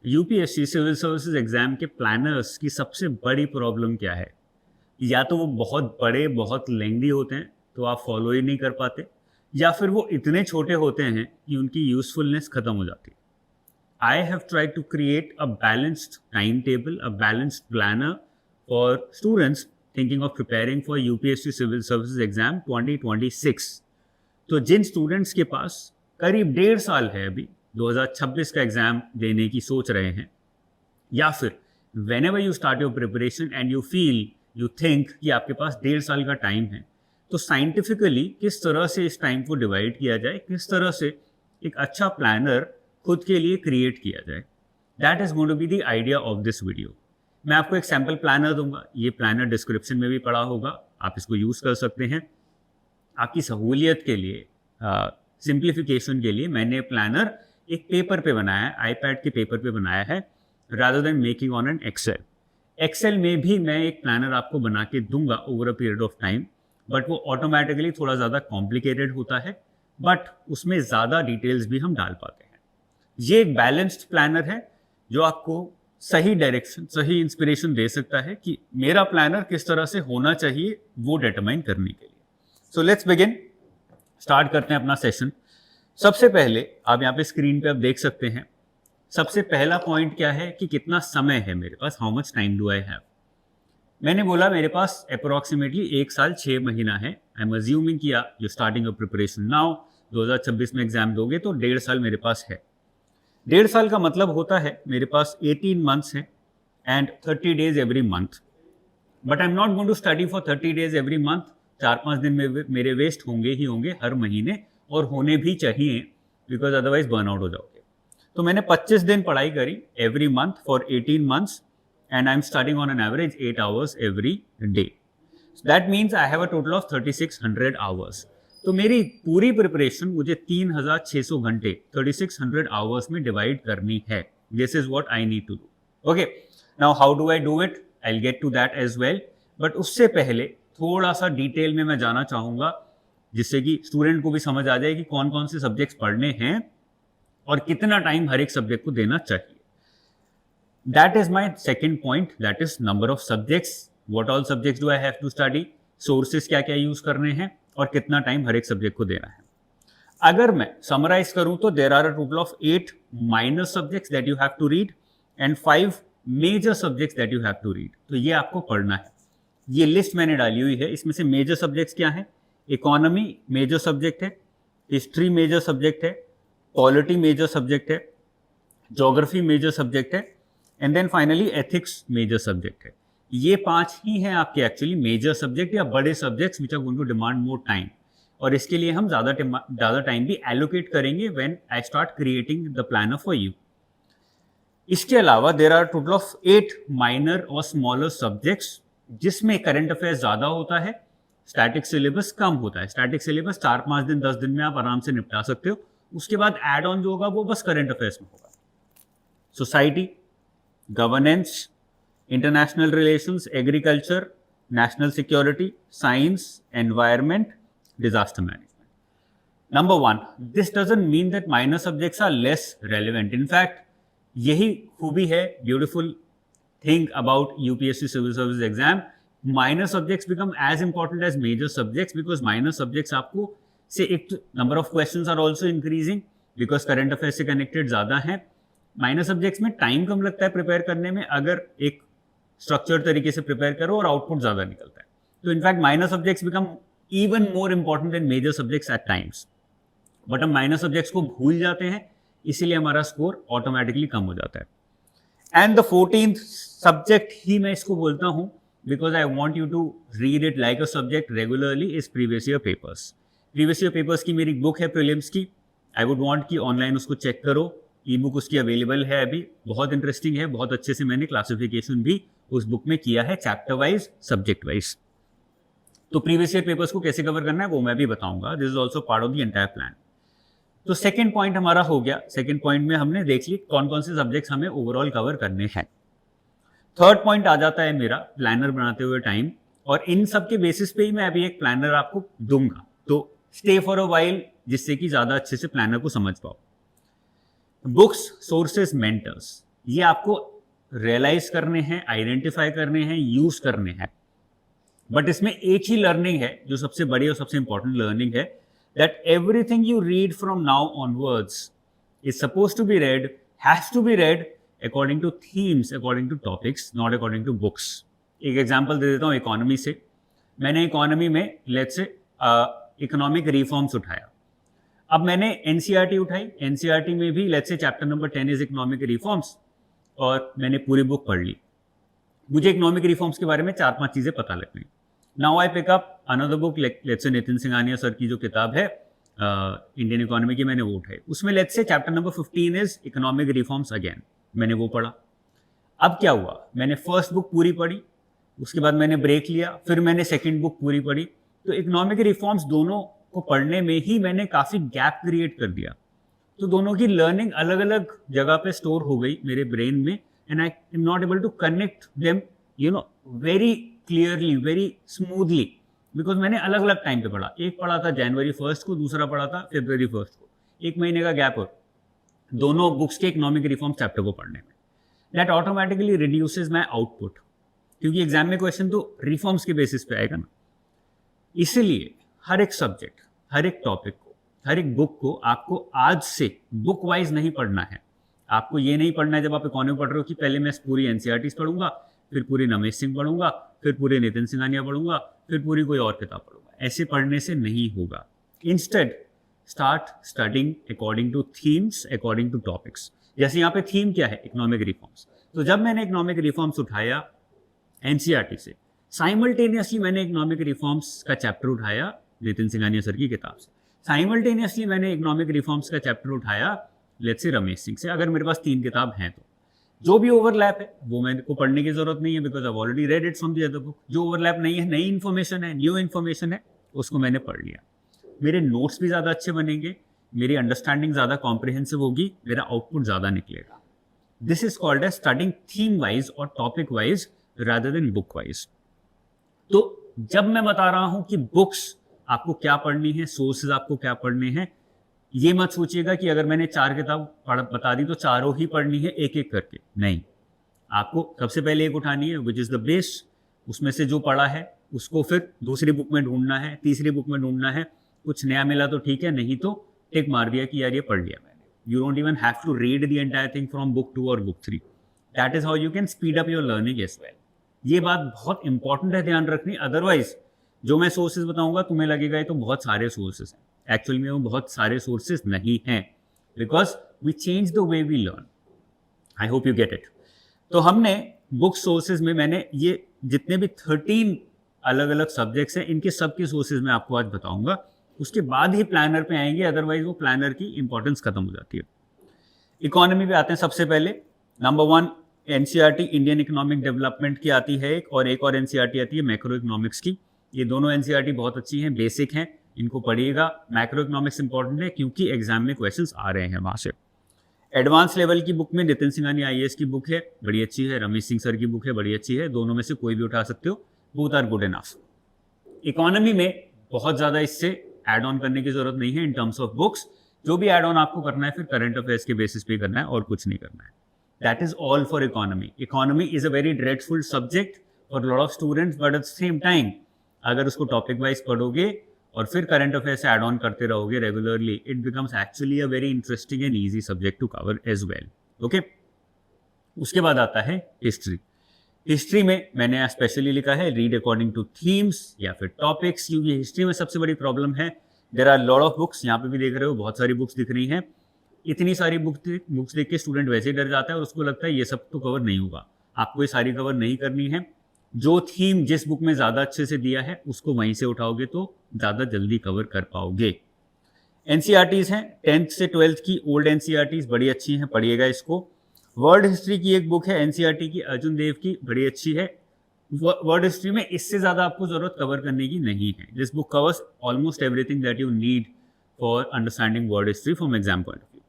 UPSC civil services exam के planners की सबसे बड़ी प्रॉब्लम क्या है? या तो वो बहुत बड़े, बहुत लेंदी होते हैं तो आप फॉलो ही नहीं कर पाते, या फिर वो इतने छोटे होते हैं कि उनकी यूजफुलनेस खत्म हो जाती है। I have tried to create a balanced timetable, a balanced planner for students thinking of preparing for UPSC Civil Services Exam 2026। तो जिन स्टूडेंट्स के पास करीब 1.5 साल है अभी 2026 का एग्जाम देने की सोच रहे हैं, या फिर whenever you start your preparation and you think कि आपके पास 1.5 साल का टाइम है, तो साइंटिफिकली किस तरह से इस टाइम को डिवाइड किया जाए, किस तरह से एक अच्छा प्लानर खुद के लिए क्रिएट किया जाए, that is going to be the idea of this video. मैं आपको एक सैम्पल प्लानर दूंगा, ये प्लानर डिस्क्रिप्शन में भी पड़ा होगा, आप इसको यूज कर सकते हैं। आपकी सहूलियत के लिए, सिंप्लीफिकेशन के लिए मैंने प्लानर एक पेपर पे बनाया है, आईपैड के पेपर पे बनाया है, rather than making on an excel. Excel में भी मैं एक प्लानर आपको बना के दूंगा over a period of time, but वो ऑटोमेटिकली थोड़ा ज़्यादा कॉम्प्लिकेटेड होता है, बट उसमें ज़्यादा डिटेल्स भी हम डाल पाते हैं। ये एक बैलेंस्ड प्लानर है जो आपको सही डायरेक्शन, सही इंस्पिरेशन दे सकता है कि मेरा प्लानर किस तरह से होना चाहिए वो डिटरमाइन करने के लिए। सो लेट्स बिगिन, स्टार्ट करते हैं अपना सेशन। सबसे पहले आप यहाँ पे स्क्रीन पे आप देख सकते हैं, सबसे पहला पॉइंट क्या है कि कितना समय है मेरे पास, how much time do I have. मैंने बोला मेरे पास अप्रोक्सीमेटली 1 साल 6 महीना है। आई एम अज्यूमिंग किया you starting a preparation now, 2026 में एग्जाम दोगे तो 1.5 साल मेरे पास है। 1.5 साल का मतलब होता है मेरे पास 18 मंथ्स है and 30 days every month. But I am not going to study for 30 days every month. 4-5 दिन में मेरे वेस्ट होंगे ही होंगे हर महीने, और होने भी चाहिए, बिकॉज अदरवाइज बर्नआउट हो जाओगे। तो मैंने 25 दिन पढ़ाई करी every month for 18 months and I am studying on an average 8 hours every day. That means I have a total of 3600 hours. तो मेरी पूरी प्रिपरेशन मुझे 3600 घंटे 3600 आवर्स में डिवाइड करनी है। This is what I need to do. Okay, now how do I do it, I will get to that as well. But उससे पहले थोड़ा सा डिटेल में मैं जाना चाहूंगा, जिससे कि स्टूडेंट को भी समझ आ जाए कि कौन कौन से सब्जेक्ट्स पढ़ने हैं और कितना टाइम हर एक सब्जेक्ट को देना चाहिए। That is my second point, that is number of subjects, what all subjects do I have to study, sources क्या क्या यूज करने हैं और कितना टाइम हर एक सब्जेक्ट को देना है। अगर मैं समराइज करूं तो there are a total of 8 minor subjects that you have to read and 5 major subjects that you have to read. तो ये आपको पढ़ना है। ये लिस्ट मैंने डाली हुई है। इसमें से मेजर सब्जेक्ट्स क्या हैं? इकोनॉमी मेजर सब्जेक्ट है, हिस्ट्री मेजर सब्जेक्ट है, पॉलिटी मेजर सब्जेक्ट है, ज्योग्राफी मेजर सब्जेक्ट है, and then finally ethics major subject है। ये 5 ही हैं आपके एक्चुअली मेजर सब्जेक्ट या बड़े subjects which are going to demand more time, और इसके लिए हम ज़्यादा टाइम भी एलोकेट करेंगे when I start creating the planner for you. इसके अलावा there are total of 8 minor और स्मॉलर सब्जेक्ट्स, जिसमें करंट अफेयर्स ज़्यादा होता है, स्टैटिक सिलेबस कम होता है। स्टैटिक सिलेबस 4-5 दिन 10 दिन में आप आराम से निपटा सकते हो। उसके बाद एड ऑन जो होगा वो बस करंट अफेयर्स में होगा। Society, governance, international relations, agriculture, national security, science, environment, disaster management. Number 1, this doesn't mean that minor subjects are less relevant. In fact, यही खूबी है, beautiful thing about UPSC Civil Service exam. Minor subjects become as important as major subjects because minor subjects आपको से एक number of questions are also increasing because current affairs से connected ज़्यादा हैं। Minor subjects में टाइम कम लगता है prepare करने में, अगर एक स्ट्रक्चर तरीके से प्रिपेयर करो, और आउटपुट ज्यादा निकलता है। तो in fact minor subjects become even more important than major subjects at times, but हम माइनर सब्जेक्ट्स को भूल जाते हैं, इसीलिए हमारा स्कोर ऑटोमेटिकली कम हो जाता है। एंड द 14th सब्जेक्ट ही मैं इसको बोलता हूं because I want you to read it like a subject regularly, is previous year papers. Previous year papers की मेरी बुक है प्रीलिम्स की, आई वुड वॉन्ट कि ऑनलाइन उसको चेक करो। ई बुक उसकी अवेलेबल है अभी, बहुत इंटरेस्टिंग है, बहुत अच्छे से मैंने क्लासिफिकेशन भी उस बुक में किया है, चैप्टर वाइज, सब्जेक्ट वाइज। तो प्रीवियस ईयर पेपर्स को कैसे कवर करना है वो मैं भी बताऊंगा। This is also part of the entire plan. तो सेकंड पॉइंट हमारा हो गया। सेकंड पॉइंट में हमने देख ली कौन कौन से सब्जेक्ट्स हमें ओवरऑल कवर करने हैं। थर्ड पॉइंट आ जाता है मेरा प्लानर बनाते हुए टाइम, और इन सब के बेसिस पे ही मैं अभी एक प्लानर आपको दूंगा। तो स्टे फॉर अ वाइल, जिससे कि ज्यादा अच्छे से प्लानर को समझ पाओ। बुक्स, सोर्सेज, मेंटर्स, ये आपको रियलाइज करने हैं, आइडेंटिफाई करने हैं, यूज करने हैं। बट इसमें एक ही लर्निंग है जो सबसे बड़ी और सबसे इंपॉर्टेंट लर्निंग है, that everything you read from now onwards is suppose to be read, has to be read according to themes, according to topics, not according to books. एक एग्जाम्पल दे देता हूँ इकोनॉमी से। मैंने इकोनॉमी में let's say economic reforms उठाया। अब मैंने एनसीईआरटी उठाई, एनसीईआरटी में भी let's say chapter number 10 is economic reforms, और मैंने पूरी बुक पढ़ ली। मुझे इकोनॉमिक रिफॉर्म्स के बारे में 4-5 चीजें पता लग गई। Now I pick up another book, let's say Nitin Singhania sir की जो किताब है इंडियन इकोनॉमी की, मैंने वो उठाई। उसमें let's say chapter number 15 is economic reforms again, मैंने वो पढ़ा। अब क्या हुआ, मैंने फर्स्ट बुक पूरी पढ़ी, उसके बाद मैंने ब्रेक लिया, फिर मैंने सेकंड बुक पूरी पढ़ी। तो इकोनॉमिक रिफॉर्म्स दोनों को पढ़ने में ही मैंने काफी गैप क्रिएट कर दिया। तो दोनों की लर्निंग अलग अलग जगह पे स्टोर हो गई मेरे ब्रेन में, and I am not able to connect them very clearly, very smoothly, because मैंने अलग अलग टाइम पे पढ़ा। एक पढ़ा था जनवरी 1 को, दूसरा पढ़ा था February 1 को, 1 महीने का गैप हो दोनों बुक्स के इकोनॉमिक रिफॉर्म चैप्टर को पढ़ने में। That automatically reduces my output, क्योंकि एग्जाम में क्वेश्चन तो रिफॉर्म्स के बेसिस पे आएगा ना। इसलिए हर एक सब्जेक्ट, हर एक टॉपिक को, हर एक बुक को आपको आज से बुक वाइज नहीं पढ़ना है। आपको ये नहीं पढ़ना है जब आप इकोनॉमी पढ़ रहे हो कि पहले मैं पूरी एनसीईआरटी पढ़ूंगा, फिर पूरी नमेश सिंह पढ़ूंगा, फिर पूरे नितिन सिंघानिया पढ़ूंगा, फिर पूरी कोई और किताब पढ़ूंगा। ऐसे पढ़ने से नहीं होगा। Instead start studying according to themes, according to topics. जैसे यहाँ पे थीम क्या है, इकोनॉमिक रिफॉर्म्स। तो जब मैंने इकोनॉमिक रिफॉर्म्स उठाया एनसीईआरटी से, साइमल्टेनियसली मैंने इकोनॉमिक रिफॉर्म्स का चैप्टर उठाया नितिन सिंघानिया सर की किताब से, साइमल्टेनियसली मैंने इकोनॉमिक रिफॉर्म्स का चैप्टर उठाया लेट्स से रमेश सिंह से। अगर मेरे पास 3 किताब हैं तो जो भी ओवरलैप है वो मेरे को पढ़ने की जरूरत नहीं है, because I already read it from the other book. जो ओवरलैप नहीं है, नई इन्फॉर्मेशन है, न्यू इन्फॉर्मेशन है, उसको मैंने पढ़ लिया। मेरे नोट्स भी ज़्यादा अच्छे बनेंगे, मेरी अंडरस्टैंडिंग ज़्यादा कॉम्प्रिहेंसिव होगी, मेरा आउटपुट ज़्यादा निकलेगा। This is called as studying theme wise और topic wise rather than book wise. तो जब मैं बता रहा हूं कि बुक्स आपको क्या पढ़नी है, सोर्सेज आपको क्या पढ़ने हैं, ये मत सोचिएगा कि अगर मैंने 4 किताब बता दी तो चारों ही पढ़नी है एक एक करके। नहीं, आपको सबसे पहले एक उठानी है विच इज द बेस, उसमें से जो पढ़ा है उसको फिर दूसरी बुक में ढूंढना है, तीसरी बुक में ढूंढना है। कुछ नया मिला तो ठीक है, नहीं तो टिक मार दिया कि यार ये पढ़ लिया मैंने। You don't even have to read the entire thing from book 2 और book 3। That is how you can speed up your learning as well. ये बात बहुत इंपॉर्टेंट है ध्यान रखनी, अदरवाइज जो मैं सोर्सेज बताऊंगा तुम्हें लगेगा ये तो बहुत सारे सोर्सेज हैं। एक्चुअली में वो बहुत सारे सोर्सेज नहीं हैं, because we change the way we learn. I hope you get it. तो हमने बुक सोर्सेज में मैंने ये जितने भी 13 अलग अलग सब्जेक्ट्स हैं, इनके सबके सोर्सेज मैं आपको आज बताऊंगा। उसके बाद ही प्लानर पे आएंगे, अदरवाइज वो प्लानर की इंपॉर्टेंस खत्म हो जाती है। इकोनॉमी पे आते हैं। सबसे पहले number 1 NCERT Indian economic development की आती है एक और एनसीईआरटी आती है मैक्रो इकोनॉमिक्स की। ये दोनों एनसीईआरटी बहुत अच्छी हैं, बेसिक हैं, इनको पढ़िएगा। मैक्रो इकोनॉमिक्स इंपॉर्टेंट है क्योंकि एग्जाम में क्वेश्चंस आ रहे हैं वहां से। एडवांस लेवल की बुक में नितिन सिंघानिया आईएएस की बुक है, बड़ी अच्छी है। रमेश सिंह सर की बुक है, बड़ी अच्छी है। दोनों में से कोई भी उठा सकते हो, both are good enough. Economy में बहुत ज़्यादा इससे ऐड ऑन करने की जरूरत नहीं है इन टर्म्स ऑफ बुक्स। जो भी ऐड ऑन आपको करना है फिर करंट अफेयर्स के बेसिस पे करना है और कुछ नहीं करना है। That is all for economy. Economy is a very dreadful subject for lot of students, but at the same time अगर उसको टॉपिक वाइज पढ़ोगे और फिर करंट अफेयर्स ऐड ऑन करते रहोगे regularly, it becomes actually a very interesting and easy subject to cover as well. Okay, उसके बाद आता है हिस्ट्री। हिस्ट्री में मैंने स्पेशली लिखा है रीड अकॉर्डिंग टू थीम्स या फिर टॉपिक्स, क्योंकि हिस्ट्री में सबसे बड़ी प्रॉब्लम है there are lot of books. यहाँ पे भी देख रहे हो बहुत सारी बुक्स दिख रही हैं। इतनी सारी बुक्स देख के स्टूडेंट वैसे ही डर जाता है और उसको लगता है ये सब तो कवर नहीं होगा। आपको ये सारी कवर नहीं करनी है। जो थीम जिस बुक में ज़्यादा अच्छे से दिया है उसको वहीं से उठाओगे तो ज़्यादा जल्दी कवर कर पाओगे। एनसीईआरटीज़ हैं 10th से 12th की ओल्ड एनसीईआरटीज़, बड़ी अच्छी हैं, पढ़िएगा इसको। वर्ल्ड हिस्ट्री की एक बुक है एनसीईआरटी की, अर्जुन देव की, बड़ी अच्छी है। वर्ल्ड हिस्ट्री में इससे ज़्यादा आपको ज़रूरत कवर करने की नहीं है। This book covers almost everything that you need for understanding world history from exam point of view.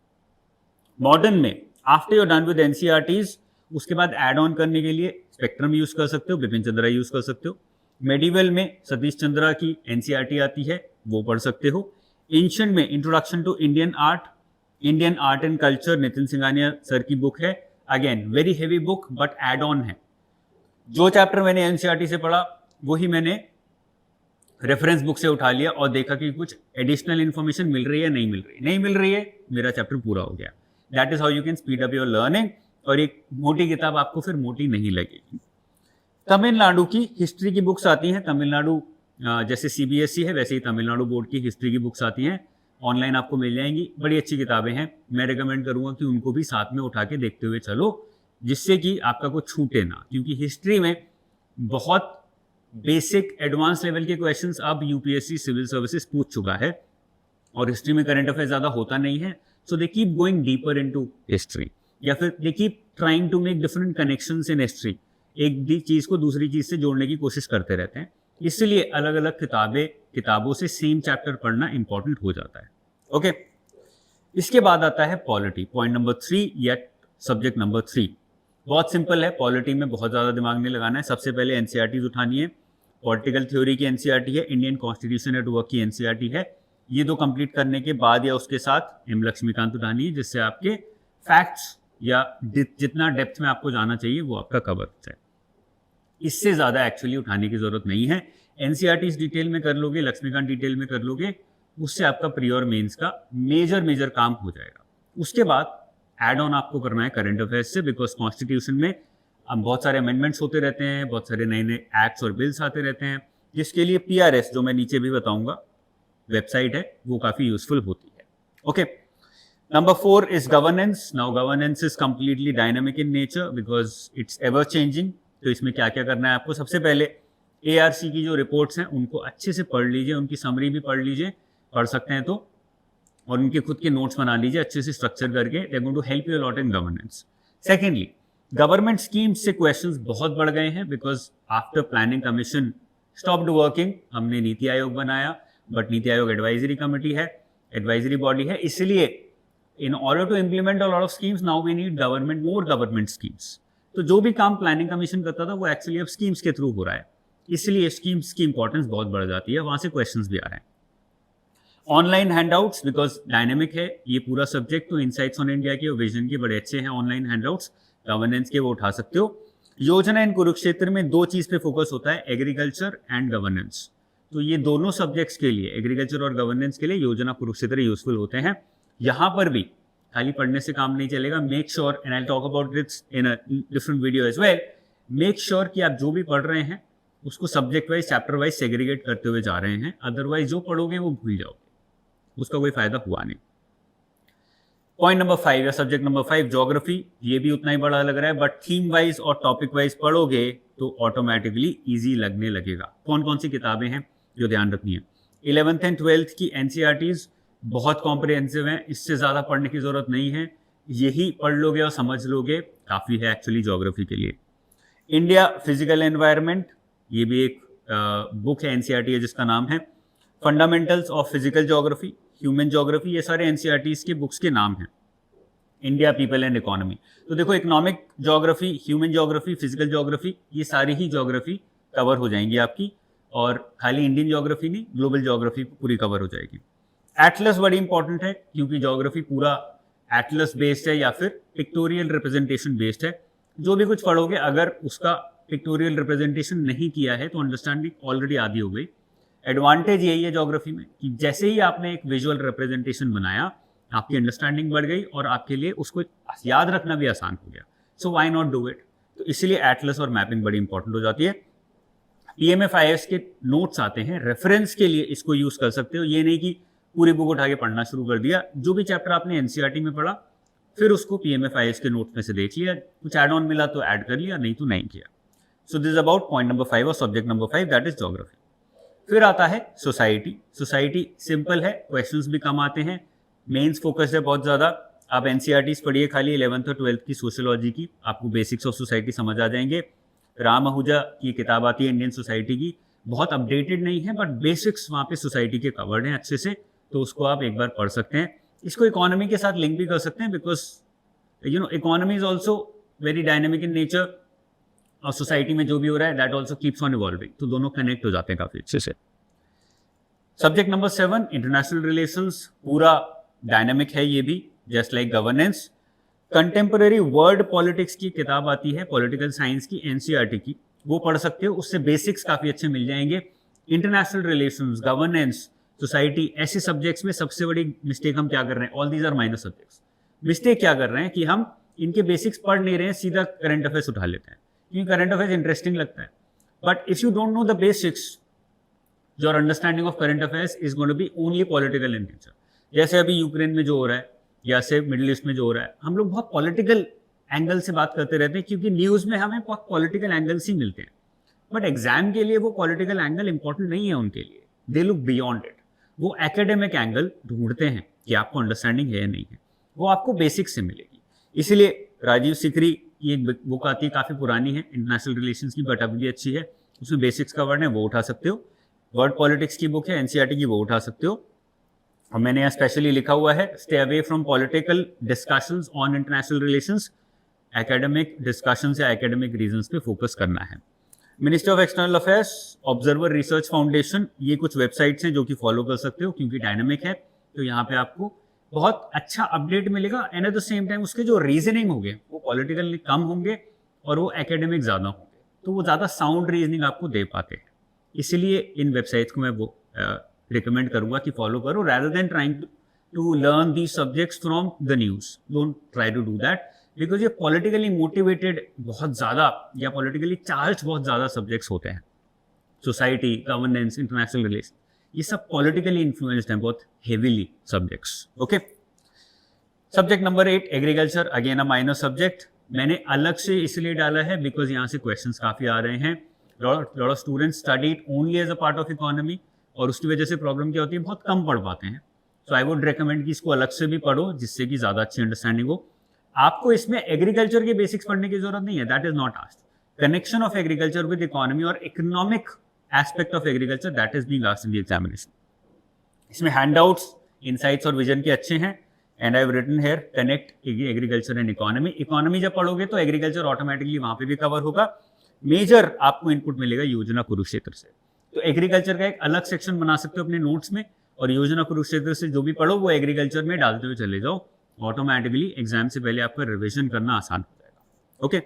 Modern में after you done with NCERTs, उसके बाद ऐड ऑन करने के लिए स्पेक्ट्रम यूज कर सकते हो, बिपिन चंद्रा यूज कर सकते हो। मेडिवल में सतीश चंद्रा की एनसीईआरटी आती है, वो पढ़ सकते हो। एंशिएंट में introduction to Indian art and culture Nitin Singhania sir की बुक है। Again very heavy book but add on है। जो चैप्टर मैंने एनसीईआरटी से पढ़ा वही मैंने रेफरेंस बुक से उठा लिया और देखा कि कुछ एडिशनल इंफॉर्मेशन मिल रही है, नहीं मिल रही, नहीं मिल रही है, मेरा चैप्टर पूरा हो गया। That is how you can speed up your learning. और एक मोटी किताब आपको फिर मोटी नहीं लगेगी। तमिलनाडु की हिस्ट्री की बुक्स आती हैं। तमिलनाडु जैसे सीबीएसई है वैसे ही तमिलनाडु बोर्ड की हिस्ट्री की बुक्स आती हैं, ऑनलाइन आपको मिल जाएंगी। बड़ी अच्छी किताबें हैं, मैं रिकमेंड करूंगा कि उनको भी साथ में उठा के देखते हुए चलो, जिससे कि आपका कुछ छूटे ना, क्योंकि हिस्ट्री में बहुत बेसिक एडवांस लेवल के क्वेश्चंस अब यूपीएससी सिविल सर्विसेज पूछ चुका है और हिस्ट्री में करंट अफेयर ज़्यादा होता नहीं है। So they keep going deeper into history, या फिर they keep trying to make different connections in history. एक चीज़ को दूसरी चीज़ से जोड़ने की कोशिश करते रहते हैं, इसलिए अलग अलग किताबों से सेम चैप्टर पढ़ना इंपॉर्टेंट हो जाता है। ओके, इसके बाद आता है पॉलिटी, पॉइंट नंबर 3 या सब्जेक्ट नंबर 3। बहुत सिंपल है, पॉलिटी में बहुत ज़्यादा दिमाग नहीं लगाना है। सबसे पहले एनसीईआरटी उठानी है। पॉलिटिकल थ्योरी की एनसीईआरटी है, इंडियन कॉन्स्टिट्यूशन एट वर्क की एनसीईआरटी है। ये दो कंप्लीट करने के बाद या उसके साथ एम लक्ष्मीकांत उठानी है, जिससे आपके फैक्ट्स या जितना डेप्थ में आपको जाना चाहिए वो आपका कवर हो जाए। इससे ज़्यादा एक्चुअली उठाने की ज़रूरत नहीं है। एनसीईआरटी डिटेल में कर लोगे, लक्ष्मीकांत डिटेल में कर लोगे, उससे आपका प्री और मेंस का मेजर काम हो जाएगा। उसके बाद एड ऑन आपको करना है करंट अफेयर्स से, बिकॉज कॉन्स्टिट्यूशन में अब बहुत सारे अमेंडमेंट्स होते रहते हैं, बहुत सारे नए नए एक्ट्स और बिल्स आते रहते हैं, जिसके लिए पीआरएस, जो मैं नीचे भी बताऊंगा वेबसाइट है, वो काफ़ी यूजफुल होती है। Okay, number 4 is governance. Now governance is completely dynamic in nature because it's ever changing. तो इसमें क्या क्या करना है आपको, सबसे पहले एआरसी की जो रिपोर्ट्स हैं उनको अच्छे से पढ़ लीजिए, उनकी समरी भी पढ़ लीजिए, पढ़ सकते हैं तो, और उनके खुद के नोट्स बना लीजिए अच्छे से स्ट्रक्चर करके। They are going to help you lot in governance. Secondly, government schemes से क्वेश्चंस बहुत बढ़ गए हैं because after planning commission stopped working, हमने नीति आयोग बनाया, but NITI Aayog advisory committee है, एडवाइजरी बॉडी है, इसलिए in order to implement a lot of schemes now we need more government schemes. तो जो भी काम प्लानिंग कमीशन करता था वो एक्चुअली अब स्कीम्स के थ्रू हो रहा है, इसलिए स्कीम्स की इंपॉर्टेंस बहुत बढ़ जाती है, वहां से क्वेश्चंस भी आ रहे हैं। ऑनलाइन हैंडआउट्स, बिकॉज डायनेमिक है ये पूरा सब्जेक्ट, तो इनसाइट्स ऑन इंडिया के विजन के बड़े अच्छे हैं ऑनलाइन हैंडआउट्स, गवर्नेंस के वो उठा सकते हो। योजना इन कुरुक्षेत्र में 2 चीज पे फोकस होता है, एग्रीकल्चर एंड गवर्नेंस। तो ये दोनों सब्जेक्ट्स के लिए, एग्रीकल्चर और गवर्नेंस के लिए योजना कुरुक्षेत्र यूजफुल होते हैं। यहाँ पर भी खाली पढ़ने से काम नहीं चलेगा। Make sure, and I talk about this in a different video as well, make sure कि आप जो भी पढ़ रहे हैं उसको subject wise, chapter wise segregate करते हुए जा रहे हैं, अदरवाइज जो पढ़ोगे वो भूल जाओगे, उसका कोई फायदा हुआ नहीं। पॉइंट नंबर 5 या सब्जेक्ट नंबर 5, ज्योग्राफी, ये भी उतना ही बड़ा लग रहा है, बट थीम वाइज और टॉपिक वाइज पढ़ोगे तो ऑटोमेटिकली इजी लगने लगेगा। कौन कौन सी किताबें हैं जो ध्यान रखनी है, 11th एंड 12th की एनसीईआरटीज बहुत कॉम्प्रिहेंसिव हैं, इससे ज़्यादा पढ़ने की ज़रूरत नहीं है, यही पढ़ लोगे और समझ लोगे काफ़ी है एक्चुअली ज्योग्राफी के लिए। इंडिया फिजिकल एनवायरनमेंट, ये भी एक बुक है, एनसीईआरटी है जिसका नाम है। Fundamentals of physical geography, human geography, ये सारे एनसीईआरटीज के बुक्स के नाम हैं। इंडिया, पीपल एंड इकोनॉमी, तो देखो economic geography, human geography, physical geography, ये सारी ही ज्योग्राफी कवर हो जाएंगी आपकी, और खाली इंडियन ज्योग्राफी नहीं, ग्लोबल ज्योग्राफी पूरी कवर हो जाएगी। एटलस बड़ी इंपॉर्टेंट है क्योंकि ज्योग्राफी पूरा एटलस बेस्ड है या फिर पिक्टोरियल रिप्रेजेंटेशन बेस्ड है। जो भी कुछ पढ़ोगे अगर उसका पिक्टोरियल रिप्रेजेंटेशन नहीं किया है तो अंडरस्टैंडिंग ऑलरेडी आधी हो गई। एडवांटेज यही है ज्योग्राफी में कि जैसे ही आपने एक विजुअल रिप्रेजेंटेशन बनाया, आपकी अंडरस्टैंडिंग बढ़ गई और आपके लिए उसको याद रखना भी आसान हो गया। So why not do it. तो इसलिए एटलस और मैपिंग बड़ी इंपॉर्टेंट हो जाती है। पीएमएफआईएस के नोट्स आते हैं, रेफरेंस के लिए इसको यूज कर सकते हो। ये नहीं कि पूरी बुक उठा के पढ़ना शुरू कर दिया, जो भी चैप्टर आपने एनसीईआरटी में पढ़ा फिर उसको पीएमएफआईएस के नोट्स में से देख लिया, कुछ एड ऑन मिला तो ऐड कर लिया, नहीं तो नहीं किया। So this about point number 5 और subject number 5, that is geography. फिर आता है सोसाइटी। सोसाइटी सिंपल है, क्वेश्चंस भी कम आते हैं, मेंस फोकस है बहुत ज़्यादा। आप एनसीईआरटीज पढ़िए खाली 11th और 12th की सोशियोलॉजी की, आपको बेसिक्स ऑफ सोसाइटी समझ आ जाएंगे। राम आहूजा की किताब आती है इंडियन सोसाइटी की, बहुत अपडेटेड नहीं है बट बेसिक्स वहाँ पे सोसाइटी के कवर्ड हैं अच्छे से, तो उसको आप एक बार पढ़ सकते हैं। इसको इकोनॉमी के साथ लिंक भी कर सकते हैं because economy is also very dynamic in nature, और सोसाइटी में जो भी हो रहा है that also keeps on evolving, तो दोनों कनेक्ट हो जाते हैं काफी अच्छे से। सब्जेक्ट नंबर 7, इंटरनेशनल रिलेशंस, पूरा डायनेमिक है ये भी, just like governance. Contemporary world politics की किताब आती है, पॉलिटिकल साइंस की, एनसीईआरटी की, वो पढ़ सकते हो, उससे बेसिक्स काफ़ी अच्छे मिल जाएंगे। इंटरनेशनल रिलेशंस, गवर्नेंस, सोसाइटी, ऐसे सब्जेक्ट्स में सबसे बड़ी मिस्टेक हम क्या कर रहे हैं, all these are minor subjects. Mistake क्या कर रहे हैं कि हम इनके बेसिक्स पढ़ नहीं रहे हैं, सीधा करंट अफेयर्स उठा लेते हैं, क्योंकि करंट अफेयर्स इंटरेस्टिंग लगता है। But if you don't know the basics, your understanding of current affairs is going to be only political in nature. जैसे अभी यूक्रेन में जो हो रहा है, या से मिडिल ईस्ट में जो हो रहा है, हम लोग बहुत पॉलिटिकल एंगल से बात करते रहते हैं, क्योंकि न्यूज़ में हमें बहुत पॉलिटिकल एंगल्स ही मिलते हैं। बट एग्जाम के लिए वो पॉलिटिकल एंगल इंपॉर्टेंट नहीं है उनके लिए, दे लुक बियॉन्ड इट। वो एकेडमिक एंगल ढूंढते हैं कि आपको अंडरस्टैंडिंग है या नहीं है, वो आपको बेसिक से मिलेगी। इसलिए राजीव सिकरी की एक बुक आती है, काफ़ी पुरानी है, इंटरनेशनल रिलेशंस की, बट अभी भी अच्छी है, उसमें बेसिक्स का वर्ड है, वो उठा सकते हो। वर्ल्ड पॉलिटिक्स की बुक है एनसीईआरटी की, वो उठा सकते हो। और मैंने यहाँ स्पेशली लिखा हुआ है, stay away from political discussions on international relations, academic discussions या एकेडमिक रीजंस पे फोकस करना है। Ministry of external affairs, observer research foundation, ये कुछ वेबसाइट्स हैं जो कि फॉलो कर सकते हो, क्योंकि डायनामिक है, तो यहाँ पे आपको बहुत अच्छा अपडेट मिलेगा। And at the same time उसके जो रीजनिंग होंगे वो पॉलिटिकल कम होंगे और वो एकेडमिक ज़्यादा होंगे, तो वो ज़्यादा साउंड रीजनिंग आपको दे पाते हैं। इसलिए इन वेबसाइट्स को मैं वो रिकमेंड करूंगा कि फॉलो करो, rather than trying to learn these subjects from the news. Don't try to do that, because ये पॉलिटिकली मोटिवेटेड बहुत ज़्यादा या पॉलिटिकली चार्ज बहुत ज़्यादा सब्जेक्ट्स होते हैं। सोसाइटी, गवर्नेंस, इंटरनेशनल रिलेशन, ये सब पॉलिटिकली इन्फ्लुएंस्ड हैं बहुत heavily subjects. Okay, subject number 8, agriculture, again a minor subject. मैंने अलग से इसलिए डाला है बिकॉज यहाँ से क्वेश्चंस काफ़ी आ रहे हैं। Lot of students study it only as a part of economy, और उसकी वजह से प्रॉब्लम क्या होती है, बहुत कम पढ़ पाते हैं। सो आई वुड रिकमेंड कि इसको अलग से भी पढ़ो, जिससे कि ज़्यादा अच्छी अंडरस्टैंडिंग हो। आपको इसमें एग्रीकल्चर के बेसिक्स पढ़ने की जरूरत नहीं है, that is not asked. Connection of agriculture with economy और economic aspect of agriculture, that is being asked in the examination. इसमें हैंडआउट्स, इनसाइट्स और विजन के अच्छे हैं, and I have written here connect agriculture and economy. Economy जब पढ़ोगे तो agriculture automatically वहां पे भी कवर होगा। मेजर आपको इनपुट मिलेगा योजना कुरुक्षेत्र से, तो एग्रीकल्चर का एक अलग सेक्शन बना सकते हो अपने नोट्स में, और योजना कुरुक्षेत्र से जो भी पढ़ो वो एग्रीकल्चर में डालते हुए चले जाओ, ऑटोमेटिकली एग्जाम से पहले आपका रिवीजन करना आसान हो जाएगा। Okay,